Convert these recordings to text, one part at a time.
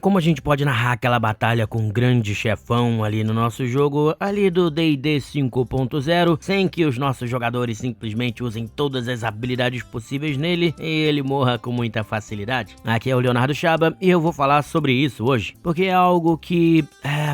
Como a gente pode narrar aquela batalha com um grande chefão ali no nosso jogo, ali do D&D 5.0, sem que os nossos jogadores simplesmente usem todas as habilidades possíveis nele e ele morra com muita facilidade? Aqui é o Leonardo Chaba e eu vou falar sobre isso hoje, porque é algo que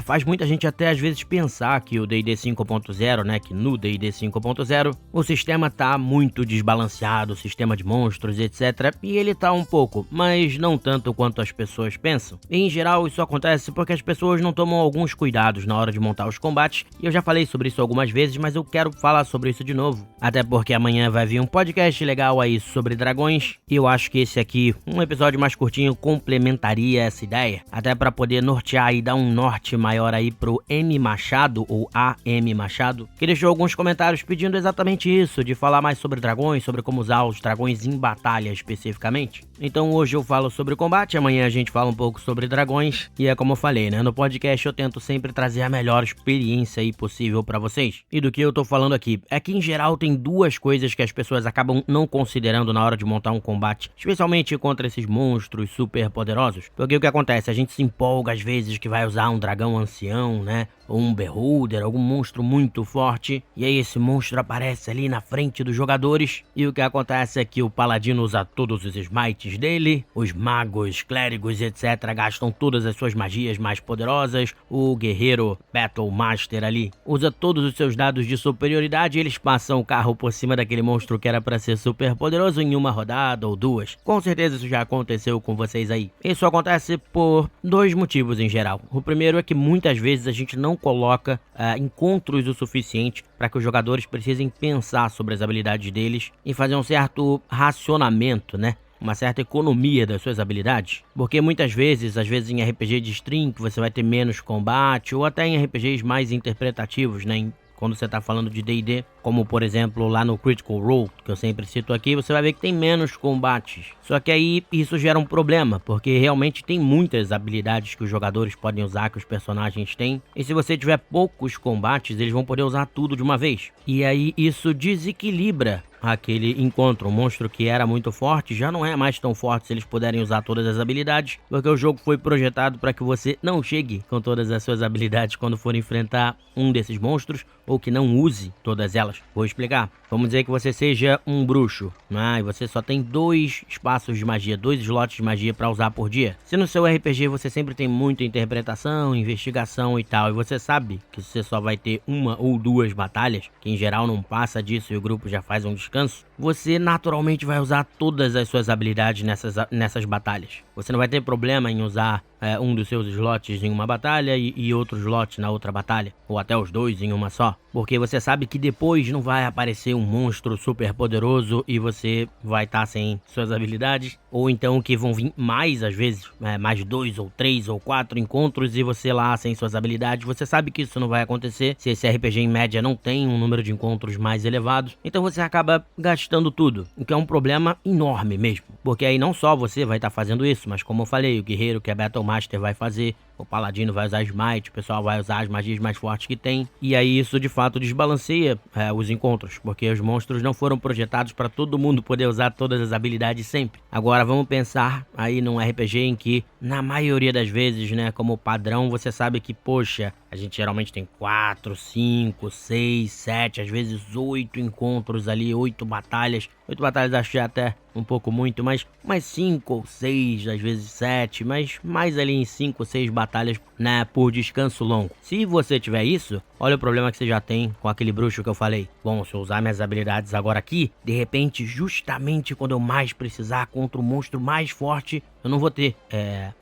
faz muita gente até às vezes pensar que o D&D 5.0, né, que no D&D 5.0 o sistema tá muito desbalanceado, o sistema de monstros, etc. E ele tá um pouco, mas não tanto quanto as pessoas pensam. Em geral, isso acontece porque as pessoas não tomam alguns cuidados na hora de montar os combates, e eu já falei sobre isso algumas vezes, mas eu quero falar sobre isso de novo. Até porque amanhã vai vir um podcast legal aí sobre dragões, e eu acho que esse aqui, um episódio mais curtinho, complementaria essa ideia, até para poder nortear e dar um norte maior aí pro M Machado, ou AM Machado, que deixou alguns comentários pedindo exatamente isso, de falar mais sobre dragões, sobre como usar os dragões em batalha especificamente. Então hoje eu falo sobre combate, amanhã a gente fala um pouco sobre dragões, e é como eu falei, né, no podcast eu tento sempre trazer a melhor experiência aí possível pra vocês. E do que eu tô falando aqui, é que em geral tem duas coisas que as pessoas acabam não considerando na hora de montar um combate, especialmente contra esses monstros super poderosos. Porque o que acontece, a gente se empolga às vezes que vai usar um dragão ancião, né, ou um beholder, algum monstro muito forte, e aí esse monstro aparece ali na frente dos jogadores, e o que acontece é que o paladino usa todos os smites dele, os magos, clérigos, etc. gastam todas as suas magias mais poderosas, o guerreiro Battle Master ali usa todos os seus dados de superioridade e eles passam o carro por cima daquele monstro que era pra ser super poderoso em uma rodada ou duas. Com certeza isso já aconteceu com vocês aí. Isso acontece por dois motivos em geral. O primeiro é que muitas vezes a gente não coloca encontros o suficiente para que os jogadores precisem pensar sobre as habilidades deles e fazer um certo racionamento, né? Uma certa economia das suas habilidades, porque muitas vezes, às vezes em RPG de stream, que você vai ter menos combate, ou até em RPGs mais interpretativos, né, quando você tá falando de D&D, como por exemplo lá no Critical Role, que eu sempre cito aqui, você vai ver que tem menos combates. Só que aí isso gera um problema, porque realmente tem muitas habilidades que os jogadores podem usar, que os personagens têm, e se você tiver poucos combates, eles vão poder usar tudo de uma vez. E aí isso desequilibra aquele encontro. Um monstro que era muito forte já não é mais tão forte se eles puderem usar todas as habilidades, porque o jogo foi projetado para que você não chegue com todas as suas habilidades quando for enfrentar um desses monstros, ou que não use todas elas. Vou explicar. Vamos dizer que você seja um bruxo, né? E você só tem 2 espaços de magia, 2 slots de magia para usar por dia. Se no seu RPG você sempre tem muita interpretação, investigação e tal, e você sabe que você só vai ter 1 ou 2 batalhas, que em geral não passa disso e o grupo já faz um descanso, você naturalmente vai usar todas as suas habilidades nessas batalhas. Você não vai ter problema em usar um dos seus slots em uma batalha e outro slot na outra batalha, ou até os 2 em uma só, porque você sabe que depois não vai aparecer um monstro super poderoso e você vai estar sem suas habilidades, ou então que vão vir mais às vezes, mais 2 ou 3 ou 4 encontros e você lá sem suas habilidades. Você sabe que isso não vai acontecer se esse RPG em média não tem um número de encontros mais elevados, então você acaba gastando tudo, o que é um problema enorme mesmo, porque aí não só você vai estar fazendo isso, mas como eu falei, o guerreiro que é Battle Master vai fazer, o paladino vai usar smite, o pessoal vai usar as magias mais fortes que tem, e aí isso de fato desbalanceia os encontros, porque os monstros não foram projetados para todo mundo poder usar todas as habilidades sempre. Agora vamos pensar aí num RPG em que, na maioria das vezes, né, como padrão, você sabe que, poxa, a gente geralmente tem 4, 5, 6, 7, às vezes 8 encontros ali, 8 batalhas. 8 batalhas acho que até um pouco muito, mas mais 5 ou 6, às vezes 7, mas mais ali em 5 ou 6 batalhas, né, por descanso longo. Se você tiver isso, olha o problema que você já tem com aquele bruxo que eu falei. Bom, se eu usar minhas habilidades agora aqui, de repente, justamente quando eu mais precisar contra o monstro mais forte, eu não vou ter.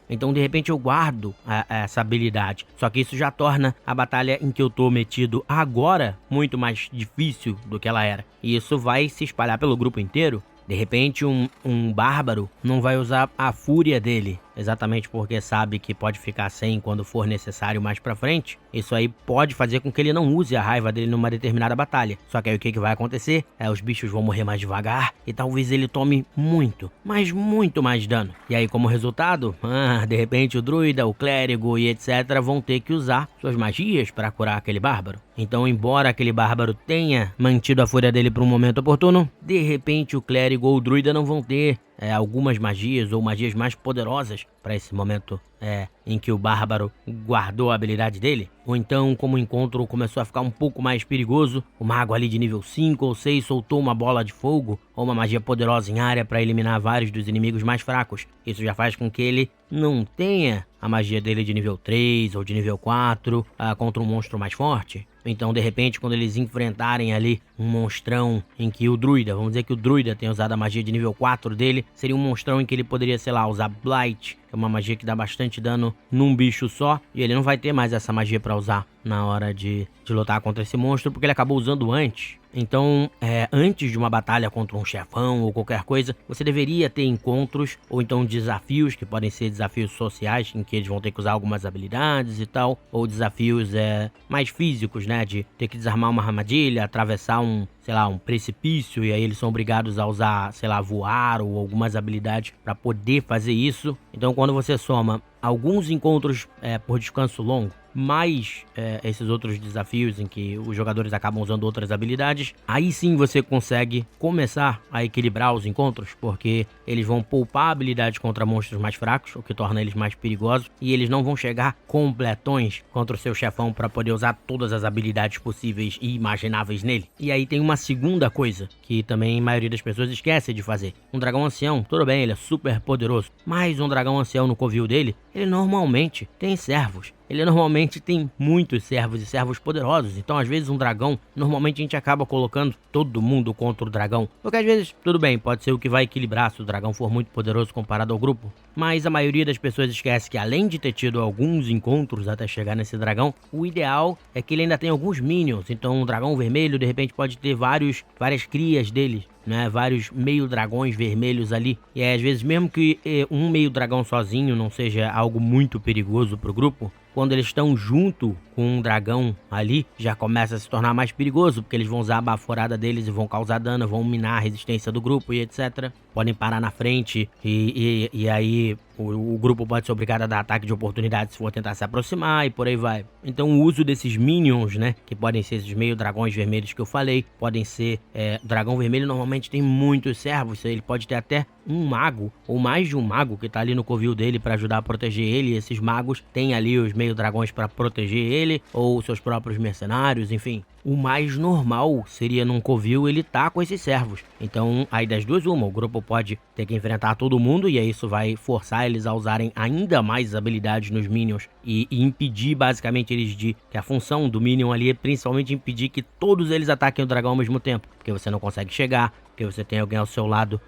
Então de repente eu guardo essa habilidade. Só que isso já torna a batalha em que eu tô metido agora muito mais difícil do que ela era. E isso vai se espalhar pelo grupo inteiro. De repente um bárbaro não vai usar a fúria dele, exatamente porque sabe que pode ficar sem quando for necessário mais pra frente. Isso aí pode fazer com que ele não use a raiva dele numa determinada batalha. Só que aí o que vai acontecer? Os bichos vão morrer mais devagar e talvez ele tome muito, mas muito mais dano. E aí como resultado, de repente o druida, o clérigo e etc vão ter que usar suas magias para curar aquele bárbaro. Então, embora aquele bárbaro tenha mantido a fúria dele por um momento oportuno, de repente o clérigo ou o druida não vão ter algumas magias ou magias mais poderosas para esse momento em que o bárbaro guardou a habilidade dele. Ou então, como o encontro começou a ficar um pouco mais perigoso, o mago ali de nível 5 ou 6 soltou uma bola de fogo ou uma magia poderosa em área para eliminar vários dos inimigos mais fracos. Isso já faz com que ele não tenha a magia dele de nível 3 ou de nível 4 contra um monstro mais forte. Então, de repente, quando eles enfrentarem ali um monstrão em que o druida, vamos dizer que o druida tenha usado a magia de nível 4 dele, seria um monstrão em que ele poderia, sei lá, usar Blight, que é uma magia que dá bastante dano num bicho só, e ele não vai ter mais essa magia pra usar na hora de lutar contra esse monstro, porque ele acabou usando antes. Então, antes de uma batalha contra um chefão ou qualquer coisa, você deveria ter encontros ou então desafios, que podem ser desafios sociais, em que eles vão ter que usar algumas habilidades e tal, ou desafios mais físicos, né, de ter que desarmar uma armadilha, atravessar um precipício, e aí eles são obrigados a usar, sei lá, voar ou algumas habilidades para poder fazer isso. Então, quando você soma alguns encontros por descanso longo, mais esses outros desafios em que os jogadores acabam usando outras habilidades, aí sim você consegue começar a equilibrar os encontros, porque eles vão poupar habilidades contra monstros mais fracos, o que torna eles mais perigosos, e eles não vão chegar completões contra o seu chefão para poder usar todas as habilidades possíveis e imagináveis nele. E aí tem uma segunda coisa que também a maioria das pessoas esquece de fazer. Um dragão ancião, tudo bem, ele é super poderoso, mas um dragão ancião no covil dele, ele normalmente tem servos. Ele normalmente tem muitos servos e servos poderosos, então às vezes um dragão, normalmente a gente acaba colocando todo mundo contra o dragão, porque às vezes, tudo bem, pode ser o que vai equilibrar se o dragão for muito poderoso comparado ao grupo, mas a maioria das pessoas esquece que além de ter tido alguns encontros até chegar nesse dragão, o ideal é que ele ainda tem alguns minions, então um dragão vermelho de repente pode ter várias crias dele, né, vários meio dragões vermelhos ali, e aí, às vezes mesmo que um meio dragão sozinho não seja algo muito perigoso pro grupo, quando eles estão junto com um dragão ali, já começa a se tornar mais perigoso, porque eles vão usar a baforada deles e vão causar dano, vão minar a resistência do grupo e etc. Podem parar na frente e aí o grupo pode ser obrigado a dar ataque de oportunidade se for tentar se aproximar e por aí vai. Então o uso desses minions, né, que podem ser esses meio dragões vermelhos que eu falei, podem ser... o dragão vermelho normalmente tem muitos servos, ele pode ter até um mago ou mais de um mago que tá ali no covil dele para ajudar a proteger ele, e esses magos têm ali os meio dragões para proteger ele ou seus próprios mercenários, enfim. O mais normal seria num covil ele tá com esses servos. Então, aí das duas uma, o grupo pode ter que enfrentar todo mundo e aí isso vai forçar eles a usarem ainda mais habilidades nos minions e impedir basicamente eles de... que a função do minion ali é principalmente impedir que todos eles ataquem o dragão ao mesmo tempo, porque você não consegue chegar, porque você tem alguém ao seu lado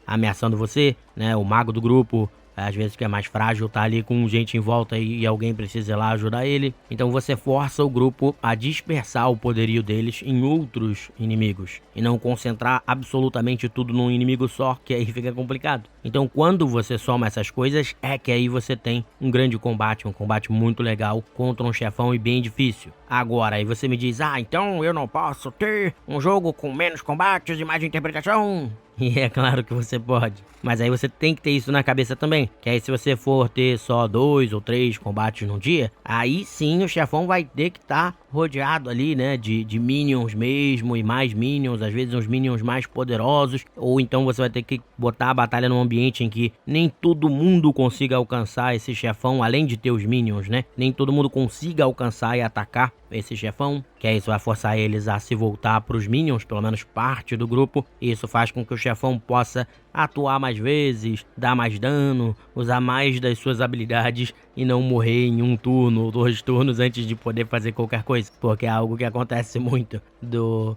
ameaçando você, né, o mago do grupo... Às vezes que é mais frágil, tá ali com gente em volta e alguém precisa ir lá ajudar ele. Então você força o grupo a dispersar o poderio deles em outros inimigos. E não concentrar absolutamente tudo num inimigo só, que aí fica complicado. Então quando você soma essas coisas, é que aí você tem um grande combate, um combate muito legal contra um chefão e bem difícil. Agora, aí você me diz, então eu não posso ter um jogo com menos combates e mais interpretação? E é claro que você pode. Mas aí você tem que ter isso na cabeça também. Que aí se você for ter só 2 ou 3 combates num dia, aí sim o chefão vai ter que estar rodeado ali, né, de minions mesmo e mais minions, às vezes uns minions mais poderosos. Ou então você vai ter que botar a batalha num ambiente em que nem todo mundo consiga alcançar esse chefão, além de ter os minions, né? Nem todo mundo consiga alcançar e atacar esse chefão, que aí isso vai forçar eles a se voltar para os minions, pelo menos parte do grupo, e isso faz com que o chefão possa atuar mais vezes, dar mais dano, usar mais das suas habilidades e não morrer em um turno ou 2 turnos antes de poder fazer qualquer coisa, porque é algo que acontece muito do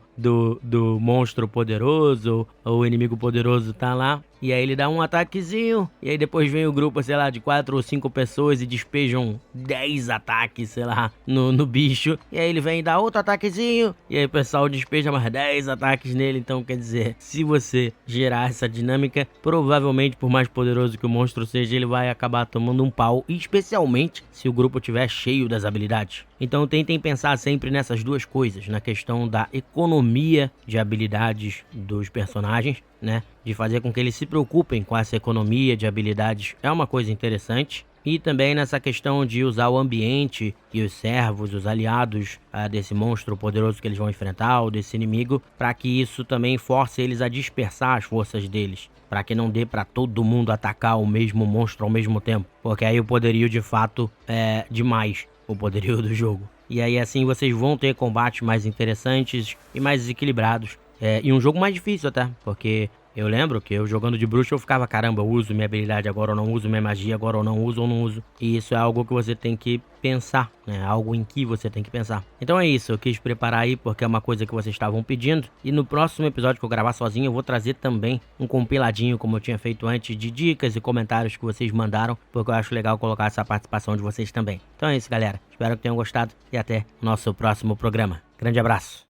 monstro poderoso ou o inimigo poderoso tá lá, e aí ele dá um ataquezinho, e aí depois vem o grupo, sei lá, de 4 ou 5 pessoas e despejam 10 ataques, sei lá, no bicho, e aí ele vem e dá outro ataquezinho, e aí o pessoal despeja mais 10 ataques nele. Então quer dizer, se você gerar essa dinâmica, provavelmente por mais poderoso que o monstro seja, ele vai acabar tomando um pau, especialmente se o grupo estiver cheio das habilidades. Então tentem pensar sempre nessas duas coisas, na questão da economia de habilidades dos personagens, né? De fazer com que eles se preocupem com essa economia de habilidades é uma coisa interessante. e também nessa questão de usar o ambiente e os servos, os aliados desse monstro poderoso que eles vão enfrentar, ou desse inimigo, para que isso também force eles a dispersar as forças deles, para que não dê para todo mundo atacar o mesmo monstro ao mesmo tempo, porque aí o poderio de fato é demais, o poderio do jogo. E aí assim vocês vão ter combates mais interessantes e mais equilibrados, e um jogo mais difícil até, porque eu lembro que eu jogando de bruxo eu ficava, caramba, eu uso minha habilidade agora ou não uso, minha magia agora ou não uso. E isso é algo que você tem que pensar, né? Algo em que você tem que pensar. Então é isso, eu quis preparar aí porque é uma coisa que vocês estavam pedindo. E no próximo episódio que eu gravar sozinho eu vou trazer também um compiladinho, como eu tinha feito antes, de dicas e comentários que vocês mandaram, porque eu acho legal colocar essa participação de vocês também. Então é isso, galera. Espero que tenham gostado e até o nosso próximo programa. Grande abraço!